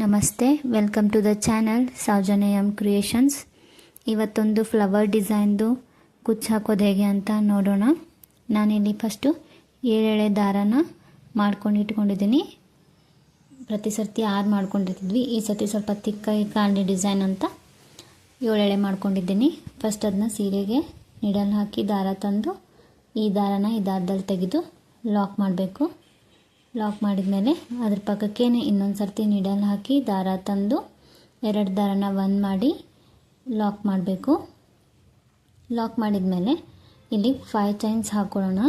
ನಮಸ್ತೆ, welcome to the channel Soujanya M creations. ಇವತ್ತೊಂದು flower ಡಿಸೈನ್ದು ಕುಚ್ಚು ಹಾಕೋದು ಹೇಗೆ ಅಂತ ನೋಡೋಣ. ನಾನಿಲ್ಲಿ ಫಸ್ಟು 7 ಎಳೆ ದಾರನ ಮಾಡ್ಕೊಂಡು ಇಟ್ಕೊಂಡಿದ್ದೀನಿ. ಪ್ರತಿ ಸರ್ತಿ 6 ಮಾಡ್ಕೊಂಡಿರ್ತಿದ್ವಿ, ಈ ಸರ್ತಿ ಸ್ವಲ್ಪ ತಿಕ್ಕಾಗಿ ಕಾಣಲಿ ಡಿಸೈನ್ ಅಂತ 7 ಎಳೆ ಮಾಡ್ಕೊಂಡಿದ್ದೀನಿ. ಫಸ್ಟ್ ಅದನ್ನ ಸೀರೆಗೆ ನೀಡಲ್ ಹಾಕಿ ದಾರ ತಂದು ಈ ದಾರನ ಈ ದಾರದಲ್ಲಿ ತೆಗೆದು ಲಾಕ್ ಮಾಡಬೇಕು. ಲಾಕ್ ಮಾಡಿದ ಮೇಲೆ ಅದ್ರ ಪಕ್ಕಕ್ಕೇ ಇನ್ನೊಂದು ಸರ್ತಿ ನೀಡಲ್ ಹಾಕಿ ದಾರ ತಂದು 2 ದಾರನ ಒಂದು ಮಾಡಿ ಲಾಕ್ ಮಾಡಬೇಕು. ಲಾಕ್ ಮಾಡಿದ ಮೇಲೆ ಇಲ್ಲಿ 5 ಚೈನ್ಸ್ ಹಾಕೊಳ್ಳೋಣ.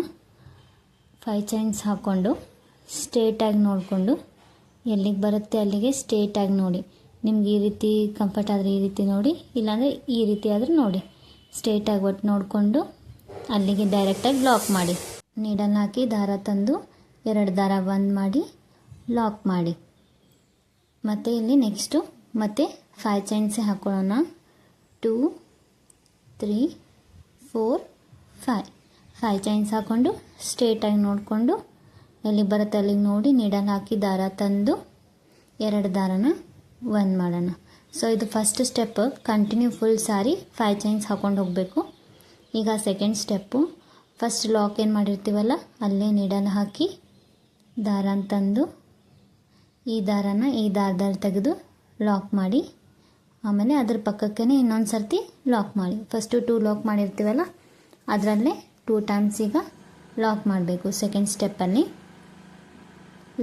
5 ಚೈನ್ಸ್ ಹಾಕ್ಕೊಂಡು ಸ್ಟ್ರೇಟಾಗಿ ನೋಡಿಕೊಂಡು ಎಲ್ಲಿಗೆ ಬರುತ್ತೆ ಅಲ್ಲಿಗೆ ಸ್ಟ್ರೇಟಾಗಿ ನೋಡಿ. ನಿಮ್ಗೆ ಈ ರೀತಿ ಕಂಫರ್ಟ್ ಆದರೆ ಈ ರೀತಿ ನೋಡಿ, ಇಲ್ಲಾಂದರೆ ಈ ರೀತಿ ಆದರೂ ನೋಡಿ. ಸ್ಟ್ರೇಟಾಗಿ ಒಟ್ಟು ನೋಡಿಕೊಂಡು ಅಲ್ಲಿಗೆ ಡೈರೆಕ್ಟಾಗಿ ಲಾಕ್ ಮಾಡಿ. ನೀಡಲ್ ಹಾಕಿ ದಾರ ತಂದು 2 ದಾರ ಒಂದು ಮಾಡಿ ಲಾಕ್ ಮಾಡಿ. ಮತ್ತು ಇಲ್ಲಿ ನೆಕ್ಸ್ಟು ಮತ್ತೆ 5 ಚೈನ್ಸೇ ಹಾಕೊಳ್ಳೋಣ. 2 3 4 5 ಚೈನ್ಸ್ ಹಾಕ್ಕೊಂಡು ಸ್ಟ್ರೇಟಾಗಿ ನೋಡಿಕೊಂಡು ಎಲ್ಲಿ ಬರುತ್ತೆ ಅಲ್ಲಿಗೆ ನೋಡಿ ನೀಡಲ್ ಹಾಕಿ ದಾರ ತಂದು 2 ದಾರನ ಒಂದು ಮಾಡೋಣ. ಸೊ ಇದು ಫಸ್ಟ್ ಸ್ಟೆಪ್. ಕಂಟಿನ್ಯೂ ಫುಲ್ ಸಾರಿ 5 ಚೈನ್ಸ್ ಹಾಕ್ಕೊಂಡು ಹೋಗಬೇಕು. ಈಗ ಸೆಕೆಂಡ್ ಸ್ಟೆಪ್ಪು, ಫಸ್ಟ್ ಲಾಕ್ ಏನು ಮಾಡಿರ್ತೀವಲ್ಲ ಅಲ್ಲೇ ನೀಡಲ್ ಹಾಕಿ ದಾರ ತಂದು ಈ ದಾರನ ಈ ದಾರದಲ್ಲಿ ತೆಗೆದು ಲಾಕ್ ಮಾಡಿ. ಆಮೇಲೆ ಅದ್ರ ಪಕ್ಕಕ್ಕೇ ಇನ್ನೊಂದು ಸರ್ತಿ ಲಾಕ್ ಮಾಡಿ. ಫಸ್ಟು 2 ಲಾಕ್ ಮಾಡಿರ್ತೀವಲ್ಲ ಅದರಲ್ಲೇ 2 ಟೈಮ್ಸ್ ಈಗ ಲಾಕ್ ಮಾಡಬೇಕು. ಸೆಕೆಂಡ್ ಸ್ಟೆಪ್ಪಲ್ಲಿ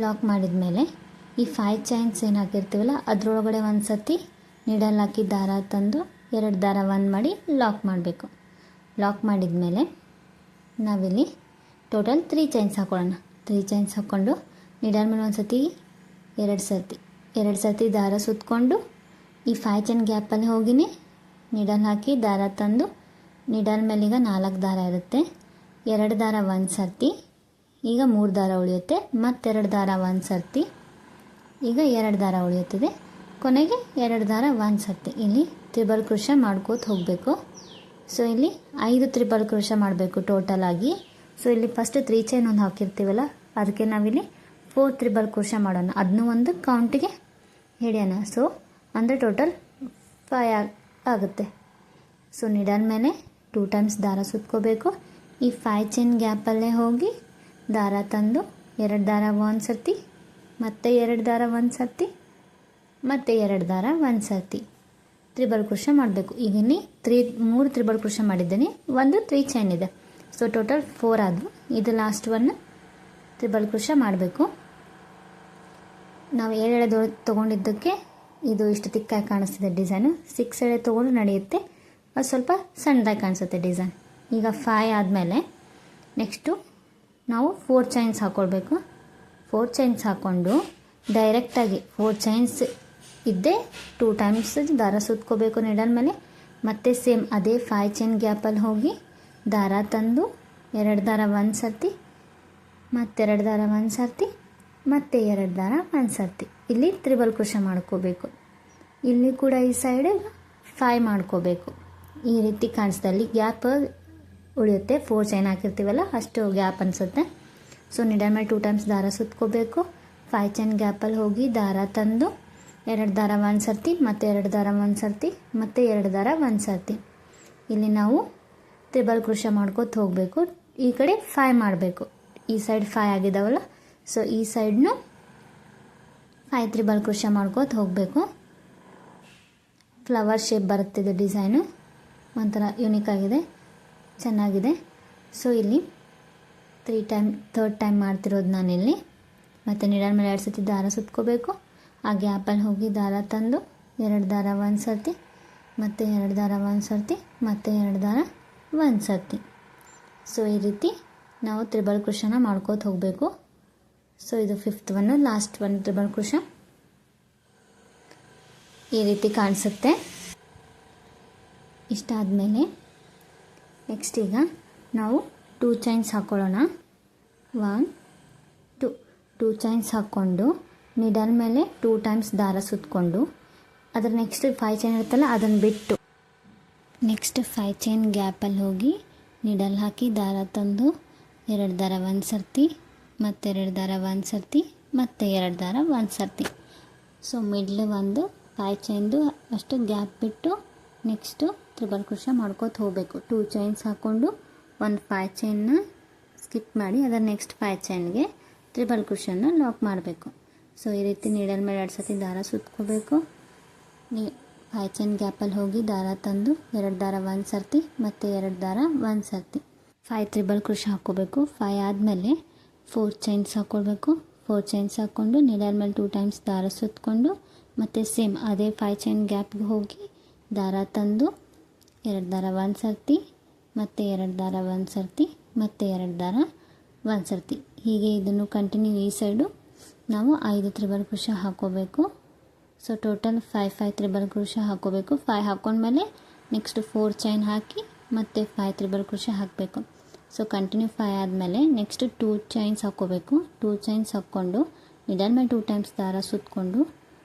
ಲಾಕ್ ಮಾಡಿದ ಮೇಲೆ ಈ 5 ಚೈನ್ಸ್ ಏನು ಹಾಕಿರ್ತೀವಲ್ಲ ಅದರೊಳಗಡೆ ಒಂದು ಸರ್ತಿ ನೀಡಲ್ ಹಾಕಿ ದಾರ ತಂದು 2 ದಾರ ಒಂದು ಮಾಡಿ ಲಾಕ್ ಮಾಡಬೇಕು. ಲಾಕ್ ಮಾಡಿದ ಮೇಲೆ ನಾವಿಲ್ಲಿ ಟೋಟಲ್ 3 ಚೈನ್ಸ್ ಹಾಕೊಳ್ಳೋಣ. 3 ಚೈನ್ಸ್ ಹಾಕ್ಕೊಂಡು ನೀಡಲ್ ಮೇಲೆ ಒಂದು ಸರ್ತಿ 2 ಸರ್ತಿ ದಾರ ಸುತ್ತಕೊಂಡು ಈ 5 ಚೈನ್ ಗ್ಯಾಪಲ್ಲಿ ಹೋಗಿನೇ ನೀಡಲ್ ಹಾಕಿ ದಾರ ತಂದು ನೀಡಲ್ ಮೇಲೆ ಈಗ 4 ದಾರ ಇರುತ್ತೆ. 2 ದಾರ ಒಂದು ಸರ್ತಿ, ಈಗ 3 ದಾರ ಉಳಿಯುತ್ತೆ. ಮತ್ತು 2 ದಾರ ಒಂದು ಸರ್ತಿ, ಈಗ 2 ದಾರ ಉಳಿಯುತ್ತದೆ. ಕೊನೆಗೆ 2 ದಾರ ಒಂದು ಸರ್ತಿ. ಇಲ್ಲಿ ತ್ರಿಬಲ್ ಕ್ರೋಶೆ ಮಾಡ್ಕೋತ ಹೋಗಬೇಕು. ಸೊ ಇಲ್ಲಿ 5 ತ್ರಿಬಲ್ ಕ್ರೋಶೆ ಮಾಡಬೇಕು ಟೋಟಲ್ ಆಗಿ. ಸೊ ಇಲ್ಲಿ ಫಸ್ಟ್ 3 ಚೈನ್ ಒಂದು ಹಾಕಿರ್ತೀವಲ್ಲ ಅದಕ್ಕೆ ನಾವಿಲ್ಲಿ 4 ತ್ರಿಬಲ್ ಕ್ರೋಶೆ ಮಾಡೋಣ. ಅದನ್ನೂ ಒಂದು ಕೌಂಟಿಗೆ ಹಿಡಿಯೋಣ. ಸೊ ಅಂದರೆ ಟೋಟಲ್ 5 ಆಗುತ್ತೆ. ಸೊ ನೀಡಲ್ ಮೇಲೆ 2 ಟೈಮ್ಸ್ ದಾರ ಸುತ್ಕೋಬೇಕು. ಈ 5 ಚೈನ್ ಗ್ಯಾಪಲ್ಲೇ ಹೋಗಿ ದಾರ ತಂದು 2 ದಾರ ಒಂದು ಸರ್ತಿ, ಮತ್ತು 2 ದಾರ ಒಂದು ಸರ್ತಿ, ಮತ್ತು 2 ದಾರ ಒಂದು ಸರ್ತಿ ತ್ರಿಬಲ್ ಕ್ರೋಶೆ ಮಾಡಬೇಕು. ಈಗ ಇಲ್ಲಿ 3 ತ್ರಿಬಲ್ ಕ್ರೋಶೆ ಮಾಡಿದ್ದೀನಿ, ಒಂದು 3 ಚೈನ್ ಇದೆ. ಸೊ ಟೋಟಲ್ 4 ಆದವು. ಇದು ಲಾಸ್ಟ್ ಒನ್ ತ್ರಿಬಲ್ ಕ್ರೋಶೆ ಮಾಡಬೇಕು. ನಾವು 7 ಎಳೆ ತೊಗೊಂಡಿದ್ದಕ್ಕೆ ಇದು ಇಷ್ಟು ತಿಕ್ಕಾಗಿ ಕಾಣಿಸ್ತಿದೆ ಡಿಸೈನು. 6 ಎಳೆ ತೊಗೊಂಡು ನಡೆಯುತ್ತೆ, ಅದು ಸ್ವಲ್ಪ ಸಣ್ಣದಾಗಿ ಕಾಣಿಸುತ್ತೆ ಡಿಸೈನ್. ಈಗ 5 ಆದಮೇಲೆ ನೆಕ್ಸ್ಟು ನಾವು 4 ಚೈನ್ಸ್ ಹಾಕ್ಕೊಳ್ಬೇಕು. 4 ಚೈನ್ಸ್ ಹಾಕ್ಕೊಂಡು ಡೈರೆಕ್ಟಾಗಿ 4 ಚೈನ್ಸ್ ಇದ್ದೇ 2 ಟೈಮ್ಸ್ ದಾರ ಸುತ್ಕೋಬೇಕು ನೀಡಲ್ ಮೇಲೆ. ಮತ್ತು ಸೇಮ್ ಅದೇ 5 ಚೈನ್ ಗ್ಯಾಪಲ್ಲಿ ಹೋಗಿ ದಾರ ತಂದು 2 ದಾರ ಒಂದು ಸರ್ತಿ, ಮತ್ತು 2 ದಾರ ಒಂದು ಸರ್ತಿ, ಮತ್ತು 2 ದಾರ ಒಂದು ಸರ್ತಿ. ಇಲ್ಲಿ ತ್ರಿಬಲ್ ಕ್ರೋಶೆ ಮಾಡ್ಕೋಬೇಕು. ಇಲ್ಲಿ ಕೂಡ ಈ ಸೈಡ್ 5 ಮಾಡ್ಕೋಬೇಕು. ಈ ರೀತಿ ಕಾಣಿಸ್ತಾ ಅಲ್ಲಿ ಗ್ಯಾಪ್ ಉಳಿಯುತ್ತೆ. 4 ಚೈನ್ ಹಾಕಿರ್ತೀವಲ್ಲ ಅಷ್ಟು ಗ್ಯಾಪ್ ಅನಿಸುತ್ತೆ. ಸೊ ನೀಡಲ್ ಮೇಲೆ 2 ಟೈಮ್ಸ್ ದಾರ ಸುತ್ಕೋಬೇಕು. 5 ಚೈನ್ ಗ್ಯಾಪಲ್ಲಿ ಹೋಗಿ ದಾರ ತಂದು 2 ದಾರ ಒಂದು ಸರ್ತಿ, ಮತ್ತು 2 ದಾರ ಒಂದು ಸರ್ತಿ, ಮತ್ತು 2 ದಾರ ಒಂದು ಸರ್ತಿ. ಇಲ್ಲಿ ನಾವು ತ್ರಿಬಲ್ ಕ್ರೋಶೆ ಮಾಡ್ಕೋತ ಹೋಗಬೇಕು. ಈ ಕಡೆ 5 ಮಾಡಬೇಕು. ಈ ಸೈಡ್ 5 ಆಗಿದ್ದಾವಲ್ಲ, ಸೊ ಈ ಸೈಡ್ನು 5 ತ್ರಿಬಲ್ ಕ್ರೋಶೆ ಮಾಡ್ಕೋತ ಹೋಗಬೇಕು. ಫ್ಲವರ್ ಶೇಪ್ ಬರುತ್ತಿದೆ ಡಿಸೈನು, ಒಂಥರ ಯೂನಿಕ್ ಆಗಿದೆ, ಚೆನ್ನಾಗಿದೆ. ಸೊ ಇಲ್ಲಿ 3rd ಟೈಮ್ ಮಾಡ್ತಿರೋದು ನಾನಿಲ್ಲಿ. ಮತ್ತು ನೀಡಲ್ ಮೇಲೆ 2 ಸರ್ತಿ ದಾರ ಸುತ್ಕೋಬೇಕು. ಆ ಗ್ಯಾಪಲ್ಲಿ ಹೋಗಿ ದಾರ ತಂದು 2 ದಾರ ಒಂದು ಸರ್ತಿ, ಮತ್ತು 2 ದಾರ ಒಂದು ಸರ್ತಿ, ಮತ್ತು 2 ದಾರ ಒಂದು ಸರ್ತಿ. ಸೊ ಈ ರೀತಿ ನಾವು ತ್ರಿಬಲ್ ಕ್ರೋಶೆನ ಮಾಡ್ಕೋತ ಹೋಗಬೇಕು. ಸೊ ಇದು 5th one, last one triple crochet ಈ ರೀತಿ ಕಾಣಿಸುತ್ತೆ. ಇಷ್ಟಾದಮೇಲೆ ನೆಕ್ಸ್ಟ್ ಈಗ ನಾವು 2 ಚೈನ್ಸ್ ಹಾಕ್ಕೊಳ್ಳೋಣ. 1 2 ಚೈನ್ಸ್ ಹಾಕ್ಕೊಂಡು ನೀಡಲ್ ಮೇಲೆ 2 ಟೈಮ್ಸ್ ದಾರ ಸುತ್ತಕೊಂಡು ಅದರ ನೆಕ್ಸ್ಟ್ 5 ಚೈನ್ ಇರುತ್ತಲ್ಲ ಅದನ್ನು ಬಿಟ್ಟು ನೆಕ್ಸ್ಟ್ 5 ಚೈನ್ ಗ್ಯಾಪಲ್ಲಿ ಹೋಗಿ ನೀಡಲ್ ಹಾಕಿ ದಾರ ತಂದು 2 ದಾರ ಒಂದು ಸರ್ತಿ, ಮತ್ತು 2 ದಾರ ಒಂದು ಸರ್ತಿ, ಮತ್ತು 2 ದಾರ ಒಂದು ಸರ್ತಿ. ಸೊ ಮಿಡ್ಲ್ ಒಂದು 5 ಚೈನ್ದು ಅಷ್ಟು ಗ್ಯಾಪ್ ಬಿಟ್ಟು ನೆಕ್ಸ್ಟು ತ್ರಿಬಲ್ ಕ್ರೋಶ ಮಾಡ್ಕೋತ ಹೋಗಬೇಕು. 2 ಚೈನ್ಸ್ ಹಾಕ್ಕೊಂಡು ಒಂದು 5 ಚೈನ್ನ ಸ್ಕಿಪ್ ಮಾಡಿ ಅದರ ನೆಕ್ಸ್ಟ್ 5 ಚೈನ್ಗೆ ತ್ರಿಬಲ್ ಕ್ರೋಶನ ಲಾಕ್ ಮಾಡಬೇಕು. ಸೊ ಈ ರೀತಿ ನೀಡಲ್ ಮೇಲೆ 2 ಸತಿ ದಾರ ಸುತ್ಕೋಬೇಕು. 5 ಚೈನ್ ಗ್ಯಾಪಲ್ಲಿ ಹೋಗಿ ದಾರ ತಂದು 2 ದಾರ 1 ಸರ್ತಿ ಮತ್ತು 2 ದಾರ 1 ಸರ್ತಿ 5 ತ್ರಿಬಲ್ ಕ್ರೋಶ ಹಾಕ್ಕೋಬೇಕು. 5 ಆದಮೇಲೆ 4 ಚೈನ್ಸ್ ಹಾಕ್ಕೊಳ್ಬೇಕು. 4 ಚೈನ್ಸ್ ಹಾಕ್ಕೊಂಡು ನೀಡಲ್ ಮೇಲೆ 2 ಟೈಮ್ಸ್ ದಾರ ಸುತ್ತಕೊಂಡು ಮತ್ತು ಸೇಮ್ ಅದೇ 5 ಚೈನ್ ಗ್ಯಾಪ್ಗೆ ಹೋಗಿ ದಾರ ತಂದು 2 ದಾರ 1 ಸರ್ತಿ ಮತ್ತು 2 ದಾರ 1 ಸರ್ತಿ ಮತ್ತು 2 ದಾರ 1 ಸರ್ತಿ ಹೀಗೆ ಇದನ್ನು ಕಂಟಿನ್ಯೂ ಈ ಸೈಡು ನಾವು 5 ತ್ರಿಬಲ್ ಕ್ರೋಶ ಹಾಕ್ಕೋಬೇಕು. ಸೊ ಟೋಟಲ್ 5 ತ್ರಿಬಲ್ ಕ್ರೋಶ ಹಾಕ್ಕೋಬೇಕು. 5 ಹಾಕ್ಕೊಂಡ್ಮೇಲೆ ನೆಕ್ಸ್ಟ್ 4 ಚೈನ್ ಹಾಕಿ ಮತ್ತು 5 ತ್ರಿಬಲ್ ಕ್ರೋಶ ಹಾಕಬೇಕು. ಸೊ ಕಂಟಿನ್ಯೂ 5 ಆದಮೇಲೆ ನೆಕ್ಸ್ಟ್ 2 ಚೈನ್ಸ್ ಹಾಕ್ಕೋಬೇಕು. 2 ಚೈನ್ಸ್ ಹಾಕ್ಕೊಂಡು ಮಿಡಲ್ ಮೇಲೆ 2 ಟೈಮ್ಸ್ ದಾರ ಸುತ್ತಕೊಂಡು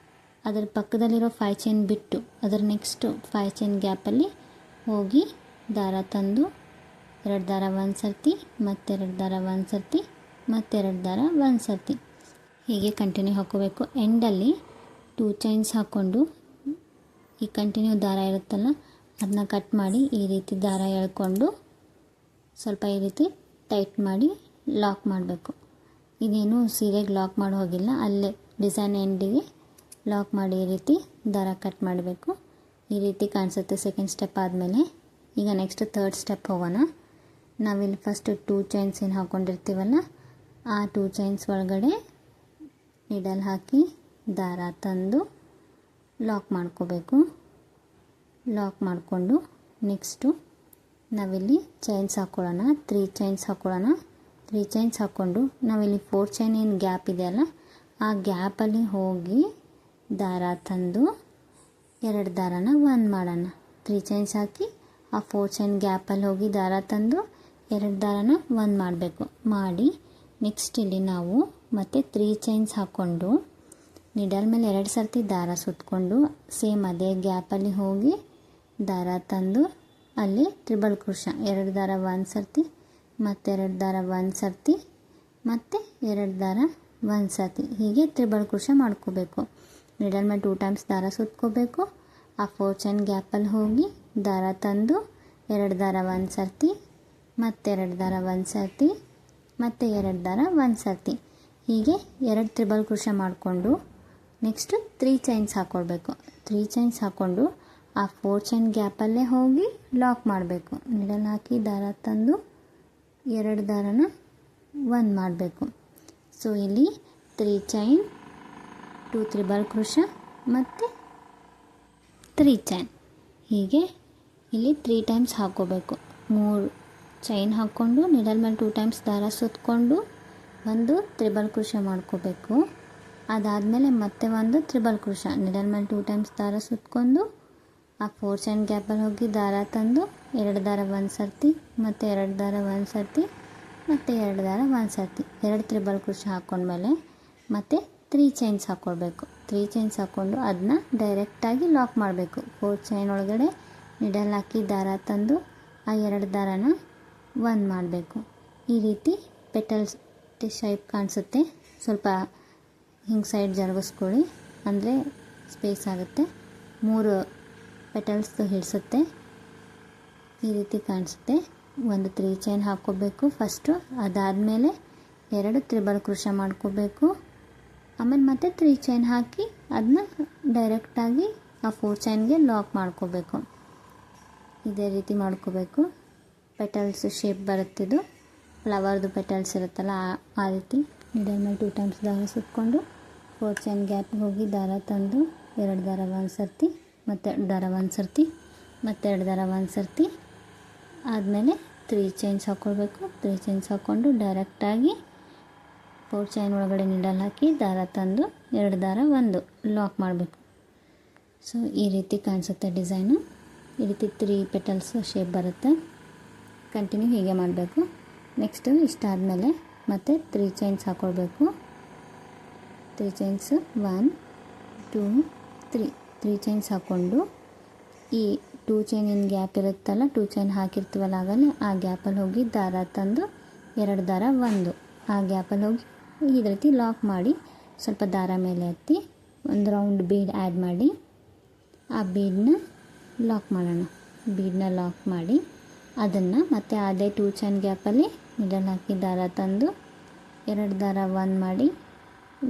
ಅದರ ಪಕ್ಕದಲ್ಲಿರೋ 5 ಚೈನ್ ಬಿಟ್ಟು ಅದರ ನೆಕ್ಸ್ಟ್ 5 ಚೈನ್ ಗ್ಯಾಪಲ್ಲಿ ಹೋಗಿ ದಾರ ತಂದು 2 ದಾರ 1 ಸರ್ತಿ ಮತ್ತು 2 ದಾರ 1 ಸರ್ತಿ ಮತ್ತು 2 ದಾರ 1 ಸರ್ತಿ ಹೀಗೆ ಕಂಟಿನ್ಯೂ ಹಾಕ್ಕೋಬೇಕು. ಎಂಡಲ್ಲಿ 2 ಚೈನ್ಸ್ ಹಾಕ್ಕೊಂಡು ಈ ಕಂಟಿನ್ಯೂ ದಾರ ಇರುತ್ತಲ್ಲ ಅದನ್ನ ಕಟ್ ಮಾಡಿ ಈ ರೀತಿ ದಾರ ಎಳ್ಕೊಂಡು ಸ್ವಲ್ಪ ಈ ರೀತಿ ಟೈಟ್ ಮಾಡಿ ಲಾಕ್ ಮಾಡಬೇಕು. ಇದೇನು ಸೀರೆಗೆ ಲಾಕ್ ಮಾಡಿ ಹೋಗಿಲ್ಲ, ಅಲ್ಲೇ ಡಿಸೈನ್ ಎಂಡಿಗೆ ಲಾಕ್ ಮಾಡಿ ಈ ರೀತಿ ದಾರ ಕಟ್ ಮಾಡಬೇಕು. ಈ ರೀತಿ ಕಾಣಿಸುತ್ತೆ ಸೆಕೆಂಡ್ ಸ್ಟೆಪ್ ಆದಮೇಲೆ. ಈಗ ನೆಕ್ಸ್ಟ್ ಥರ್ಡ್ ಸ್ಟೆಪ್ ಹೋಗೋಣ. ನಾವಿಲ್ಲಿ ಫಸ್ಟ್ 2 ಚೈನ್ಸ್ ಏನು ಹಾಕ್ಕೊಂಡಿರ್ತೀವಲ್ಲ ಆ 2 ಚೈನ್ಸ್ ಒಳಗಡೆ ನೀಡಲ್ ಹಾಕಿ ದಾರ ತಂದು ಲಾಕ್ ಮಾಡ್ಕೋಬೇಕು. ಲಾಕ್ ಮಾಡಿಕೊಂಡು ನೆಕ್ಸ್ಟು ನಾವಿಲ್ಲಿ ಚೈನ್ಸ್ ಹಾಕ್ಕೊಳ್ಳೋಣ. 3 ಚೈನ್ಸ್ ಹಾಕ್ಕೊಳ್ಳೋಣ. 3 ಚೈನ್ಸ್ ಹಾಕ್ಕೊಂಡು ನಾವಿಲ್ಲಿ 4 ಚೈನ್ ಏನು ಗ್ಯಾಪ್ ಇದೆಯಲ್ಲ ಆ ಗ್ಯಾಪಲ್ಲಿ ಹೋಗಿ ದಾರ ತಂದು 2 ದಾರನ 1 ಮಾಡೋಣ. 3 ಚೈನ್ಸ್ ಹಾಕಿ ಆ 4 ಚೈನ್ ಗ್ಯಾಪಲ್ಲಿ ಹೋಗಿ ದಾರ ತಂದು 2 ದಾರನ 1 ಮಾಡಬೇಕು. ಮಾಡಿ ನೆಕ್ಸ್ಟ್ ಇಲ್ಲಿ ನಾವು ಮತ್ತು 3 ಚೈನ್ಸ್ ಹಾಕ್ಕೊಂಡು ನಿಡಲ್ ಮೇಲೆ 2 ಸರ್ತಿ ದಾರ ಸುತ್ತಕೊಂಡು ಸೇಮ್ ಅದೇ ಗ್ಯಾಪಲ್ಲಿ ಹೋಗಿ ದಾರ ತಂದು ಅಲ್ಲಿ ತ್ರಿಬಲ್ ಕ್ರೋಶ 2 ದಾರ 1 ಸರ್ತಿ ಮತ್ತು 2 ದಾರ 1 ಸರ್ತಿ ಮತ್ತು 2 ದಾರ 1 ಸರ್ತಿ ಹೀಗೆ ತ್ರಿಬಲ್ ಕ್ರೋಶ ಮಾಡ್ಕೋಬೇಕು. ನಿಡಲ್ ಮೇಲೆ 2 ಟೈಮ್ಸ್ ದಾರ ಸುತ್ಕೋಬೇಕು. ಆ 4 ಚೈನ್ ಗ್ಯಾಪಲ್ಲಿ ಹೋಗಿ ದಾರ ತಂದು 2 ದಾರ 1 ಸರ್ತಿ ಮತ್ತು 2 ದಾರ 1 ಸರ್ತಿ ಮತ್ತು 2 ದಾರ 1 ಸರ್ತಿ ಹೀಗೆ 2 ತ್ರಿಬಲ್ ಕ್ರೋಶ ಮಾಡಿಕೊಂಡು ನೆಕ್ಸ್ಟ್ 3 ಚೈನ್ಸ್ ಹಾಕ್ಕೊಳ್ಬೇಕು. 3 ಚೈನ್ಸ್ ಹಾಕ್ಕೊಂಡು ಆ 4 ಚೈನ್ ಗ್ಯಾಪಲ್ಲೇ ಹೋಗಿ ಲಾಕ್ ಮಾಡಬೇಕು. ನಿಡಲ್ ಹಾಕಿ ದಾರ ತಂದು 2 ದಾರನ 1 ಮಾಡಬೇಕು. ಸೊ ಇಲ್ಲಿ 3 ಚೈನ್ 2 ತ್ರಿಬಲ್ ಕ್ರೋಶ ಮತ್ತು 3 ಚೈನ್ ಹೀಗೆ ಇಲ್ಲಿ 3 ಟೈಮ್ಸ್ ಹಾಕ್ಕೋಬೇಕು. 3 ಚೈನ್ ಹಾಕ್ಕೊಂಡು ನಿಡಲ್ ಮೇಲೆ 2 ಟೈಮ್ಸ್ ದಾರ ಸುತ್ತಕೊಂಡು ಒಂದು ತ್ರಿಬಲ್ ಕ್ರೋಶ ಮಾಡ್ಕೋಬೇಕು. ಅದಾದಮೇಲೆ ಮತ್ತೆ ಒಂದು ತ್ರಿಬಲ್ ಕ್ರೋಶ ನಿಡಲ್ ಮೇಲೆ 2 ಟೈಮ್ಸ್ ದಾರ ಸುತ್ತಕೊಂಡು ಆ 4 ಚೈನ್ ಗ್ಯಾಪಲ್ಲಿ ಹೋಗಿ ದಾರ ತಂದು 2 ದಾರ 1 ಸರ್ತಿ ಮತ್ತು 2 ದಾರ 1 ಸರ್ತಿ ಮತ್ತು 2 ದಾರ 1 ಸರ್ತಿ 2 ತ್ರಿಬಲ್ ಕ್ರೋಶ ಹಾಕ್ಕೊಂಡ್ಮೇಲೆ ಮತ್ತು 3 ಚೈನ್ಸ್ ಹಾಕ್ಕೊಳ್ಬೇಕು. 3 ಚೈನ್ಸ್ ಹಾಕ್ಕೊಂಡು ಅದನ್ನ ಡೈರೆಕ್ಟಾಗಿ ಲಾಕ್ ಮಾಡಬೇಕು. 4 ಚೈನ್ ಒಳಗಡೆ ನಿಡಲ್ ಹಾಕಿ ದಾರ ತಂದು ಆ 2 ದಾರನ 1 ಮಾಡಬೇಕು. ಈ ರೀತಿ ಪೆಟಲ್ಸ್ ಶೇಪ್ ಕಾಣಿಸುತ್ತೆ. ಸ್ವಲ್ಪ ಹಿಂಗೆ ಸೈಡ್ ಜರುಗಿಸ್ಕೊಳ್ಳಿ ಅಂದರೆ ಸ್ಪೇಸ್ ಆಗುತ್ತೆ. 3 ಪೆಟಲ್ಸ್ದು ಹಿಡಿಸುತ್ತೆ. ಈ ರೀತಿ ಕಾಣಿಸುತ್ತೆ. ಒಂದು 3 ಚೈನ್ ಹಾಕ್ಕೋಬೇಕು ಫಸ್ಟು. ಅದಾದಮೇಲೆ 2 ತ್ರಿಬಲ್ ಕ್ರೋಶ ಮಾಡ್ಕೋಬೇಕು. ಆಮೇಲೆ ಮತ್ತೆ 3 ಚೈನ್ ಹಾಕಿ ಅದನ್ನ ಡೈರೆಕ್ಟಾಗಿ ಆ 4 ಚೈನ್ಗೆ ಲಾಕ್ ಮಾಡ್ಕೋಬೇಕು. ಇದೇ ರೀತಿ ಮಾಡ್ಕೋಬೇಕು. ಪೆಟಲ್ಸ್ ಶೇಪ್ ಬರುತ್ತಿದ್ದು ಫ್ಲವರ್ದು ಪೆಟಲ್ಸ್ ಇರುತ್ತಲ್ಲ ಆ ರೀತಿ ನಿಡಲ್ ಮೇಲೆ 2 ಟೈಮ್ಸ್ ದಾರ ಸುತ್ತಕೊಂಡು 4 ಚೈನ್ ಗ್ಯಾಪ್ಗೆ ಹೋಗಿ ದಾರ ತಂದು 2 ದಾರ 1 ಸರ್ತಿ ಮತ್ತು 2 ದಾರ 1 ಸರ್ತಿ ಮತ್ತು 2 ದಾರ 1 ಸರ್ತಿ ಆದಮೇಲೆ 3 ಚೈನ್ಸ್ ಹಾಕ್ಕೊಳ್ಬೇಕು. 3 ಚೈನ್ಸ್ ಹಾಕ್ಕೊಂಡು ಡೈರೆಕ್ಟಾಗಿ 4 ಚೈನ್ ಒಳಗಡೆ ನಿಡಲ್ ಹಾಕಿ ದಾರ ತಂದು 2 ದಾರ 1 ಲಾಕ್ ಮಾಡಬೇಕು. ಸೊ ಈ ರೀತಿ ಕಾಣಿಸುತ್ತೆ ಡಿಸೈನು. ಈ ರೀತಿ 3 ಪೆಟಲ್ಸ್ ಶೇಪ್ ಬರುತ್ತೆ. ಕಂಟಿನ್ಯೂ ಹೀಗೆ ಮಾಡಬೇಕು. ನೆಕ್ಸ್ಟು ಇಷ್ಟಾದಮೇಲೆ ಮತ್ತು 3 ಚೈನ್ಸ್ ಹಾಕ್ಕೊಳ್ಬೇಕು. 3 ಚೈನ್ಸ್ 1 2 3 ಚೈನ್ಸ್ ಹಾಕ್ಕೊಂಡು ಈ 2 ಚೈನ್ ಏನು ಗ್ಯಾಪ್ ಇರುತ್ತಲ್ಲ 2 ಚೈನ್ ಹಾಕಿರ್ತೀವಲ್ಲ ಆಗಲೇ ಆ ಗ್ಯಾಪಲ್ಲಿ ಹೋಗಿ ದಾರ ತಂದು 2 ದಾರ 1 ಆ ಗ್ಯಾಪಲ್ಲಿ ಹೋಗಿ ಈ ರೀತಿ ಲಾಕ್ ಮಾಡಿ ಸ್ವಲ್ಪ ದಾರ ಮೇಲೆ ಎತ್ತಿ ಒಂದು ರೌಂಡ್ ಬೀಡ್ ಆ್ಯಡ್ ಮಾಡಿ ಆ ಬೀಡನ್ನ ಲಾಕ್ ಮಾಡೋಣ. ಬೀಡನ್ನ ಲಾಕ್ ಮಾಡಿ ಅದನ್ನು ಮತ್ತೆ ಅದೇ 2 ಚೈನ್ ಗ್ಯಾಪಲ್ಲಿ ನೀಡಲ್ ಹಾಕಿ ದಾರ ತಂದು 2 ದಾರ 1 ಮಾಡಿ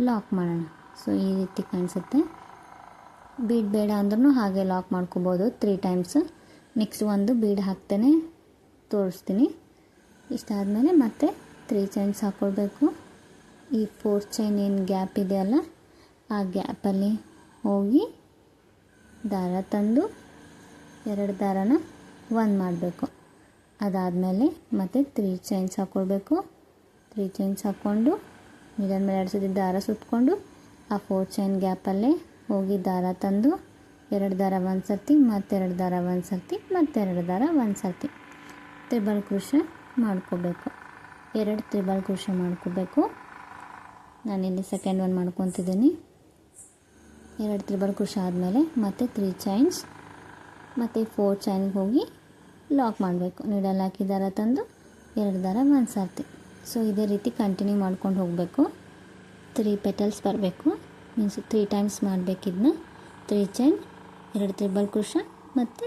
ಲಾಕ್ ಮಾಡೋಣ. ಸೊ ಈ ರೀತಿ ಕಾಣಿಸುತ್ತೆ. ಬೀಡ್ ಬೇಡ ಅಂದ್ರೂ ಹಾಗೆ ಲಾಕ್ ಮಾಡ್ಕೋಬೋದು 3 ಟೈಮ್ಸ್. ನೆಕ್ಸ್ಟ್ ಒಂದು ಬೀಡ್ ಹಾಕ್ತೇನೆ ತೋರಿಸ್ತೀನಿ. ಇಷ್ಟಾದಮೇಲೆ ಮತ್ತೆ 3 ಚೈನ್ಸ್ ಹಾಕ್ಕೊಳ್ಬೇಕು. ಈ 4 ಚೈನ್ ಏನು ಗ್ಯಾಪ್ ಇದೆಯಲ್ಲ ಆ ಗ್ಯಾಪಲ್ಲಿ ಹೋಗಿ ದಾರ ತಂದು 2 ದಾರನ 1 ಮಾಡಬೇಕು. ಅದಾದಮೇಲೆ ಮತ್ತೆ 3 ಚೈನ್ಸ್ ಹಾಕ್ಕೊಳ್ಬೇಕು. 3 ಚೈನ್ಸ್ ಹಾಕ್ಕೊಂಡು ನೀಡಲ್ ಮೇಲೆ 2 ಸತಿ ದಾರ ಸುತ್ತಕೊಂಡು ಆ 4 ಚೈನ್ ಗ್ಯಾಪಲ್ಲೇ ಹೋಗಿ ದಾರ ತಂದು 2 ದಾರ 1 ಸರ್ತಿ, ಮತ್ತೆ 2 ದಾರ 1 ಸರ್ತಿ, ಮತ್ತೆ 2 ದಾರ 1 ಸರ್ತಿ ತ್ರಿಬಲ್ ಕ್ರೋಶೆ ಮಾಡ್ಕೋಬೇಕು. 2 ತ್ರಿಬಲ್ ಕ್ರೋಶೆ ಮಾಡ್ಕೋಬೇಕು. ನಾನಿಲ್ಲಿ ಸೆಕೆಂಡ್ ಒನ್ ಮಾಡ್ಕೊತಿದ್ದೀನಿ. 2 ತ್ರಿಬಲ್ ಕ್ರೋಶೆ ಆದಮೇಲೆ ಮತ್ತೆ 3 ಚೈನ್ಸ್ ಮತ್ತು 4 ಚೈನ್ಗೆ ಹೋಗಿ ಲಾಕ್ ಮಾಡಬೇಕು. ನೀಡಲ್ ಹಾಕಿ ದಾರ ತಂದು 2 ದಾರ 1 ಸರ್ತಿ. ಸೊ ಇದೇ ರೀತಿ ಕಂಟಿನ್ಯೂ ಮಾಡ್ಕೊಂಡು ಹೋಗಬೇಕು. 3 ಪೆಟಲ್ಸ್ ಬರಬೇಕು. ಮೀನ್ಸ್ 3 ಟೈಮ್ಸ್ ಮಾಡಬೇಕಿದ್ನ 3 ಚೈನ್, 2 ತ್ರಿಬಲ್ ಕ್ರೋಶೆ ಮತ್ತು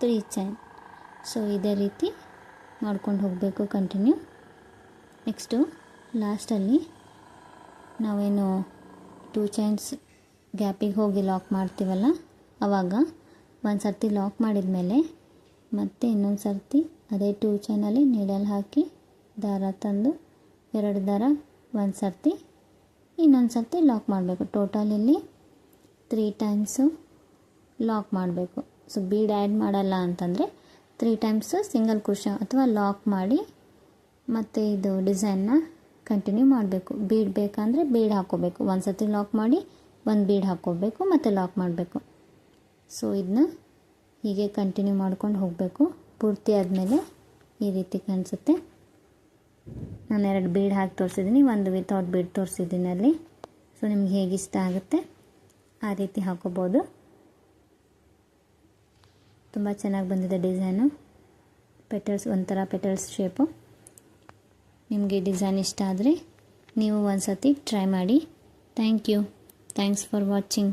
3 ಚೈನ್. ಸೊ ಇದೇ ರೀತಿ ಮಾಡ್ಕೊಂಡು ಹೋಗಬೇಕು ಕಂಟಿನ್ಯೂ. ನೆಕ್ಸ್ಟು ಲಾಸ್ಟಲ್ಲಿ ನಾವೇನು 2 ಚೈನ್ಸ್ ಗ್ಯಾಪಿಗೆ ಹೋಗಿ ಲಾಕ್ ಮಾಡ್ತೀವಲ್ಲ ಆವಾಗ ಒಂದು ಸರ್ತಿ ಲಾಕ್ ಮಾಡಿದ ಮೇಲೆ ಮತ್ತೆ ಇನ್ನೊಂದು ಸರ್ತಿ ಅದೇ 2 ಚೈನಲ್ಲಿ ನೀಡಲ್ ಹಾಕಿ ದಾರ ತಂದು 2 ದಾರ 1 ಸರ್ತಿ ಇನ್ನೊಂದು ಸರ್ತಿ ಲಾಕ್ ಮಾಡಬೇಕು. ಟೋಟಲ್ ಇಲ್ಲಿ 3 ಟೈಮ್ಸು ಲಾಕ್ ಮಾಡಬೇಕು. ಸೊ ಬೀಡ್ ಆ್ಯಡ್ ಮಾಡಲ್ಲ ಅಂತಂದರೆ 3 ಟೈಮ್ಸು ಸಿಂಗಲ್ ಕ್ರೋಶೆ ಅಥವಾ ಲಾಕ್ ಮಾಡಿ ಮತ್ತು ಇದು ಡಿಸೈನ್ನ ಕಂಟಿನ್ಯೂ ಮಾಡಬೇಕು. ಬೀಡ್ ಬೇಕಂದರೆ ಬೀಡ್ ಹಾಕ್ಕೋಬೇಕು. ಒಂದು ಸರ್ತಿ ಲಾಕ್ ಮಾಡಿ ಒಂದು ಬೀಡ್ ಹಾಕ್ಕೋಬೇಕು ಮತ್ತು ಲಾಕ್ ಮಾಡಬೇಕು. ಸೊ ಇದನ್ನ ಹೀಗೆ ಕಂಟಿನ್ಯೂ ಮಾಡ್ಕೊಂಡು ಹೋಗಬೇಕು. ಪೂರ್ತಿ ಆದಮೇಲೆ ಈ ರೀತಿ ಕಾಣಿಸುತ್ತೆ. ನಾನು 2 ಬೀಡ್ ಹಾಕಿ ತೋರಿಸಿದ್ದೀನಿ, ಒಂದು ವಿತೌಟ್ ಬೀಡ್ ತೋರಿಸಿದ್ದೀನಿ ಅಲ್ಲಿ. ಸೊ ನಿಮ್ಗೆ ಹೇಗೆ ಇಷ್ಟ ಆಗುತ್ತೆ ಆ ರೀತಿ ಹಾಕೋಬೋದು. ತುಂಬ ಚೆನ್ನಾಗಿ ಬಂದಿದೆ ಡಿಸೈನು. ಪೆಟಲ್ಸ್ ಒಂಥರ ಪೆಟಲ್ಸ್ ಶೇಪು. ನಿಮಗೆ ಡಿಸೈನ್ ಇಷ್ಟ ಆದರೆ ನೀವು ಒಂದು ಸತಿ ಟ್ರೈ ಮಾಡಿ. Thank you. Thanks for watching.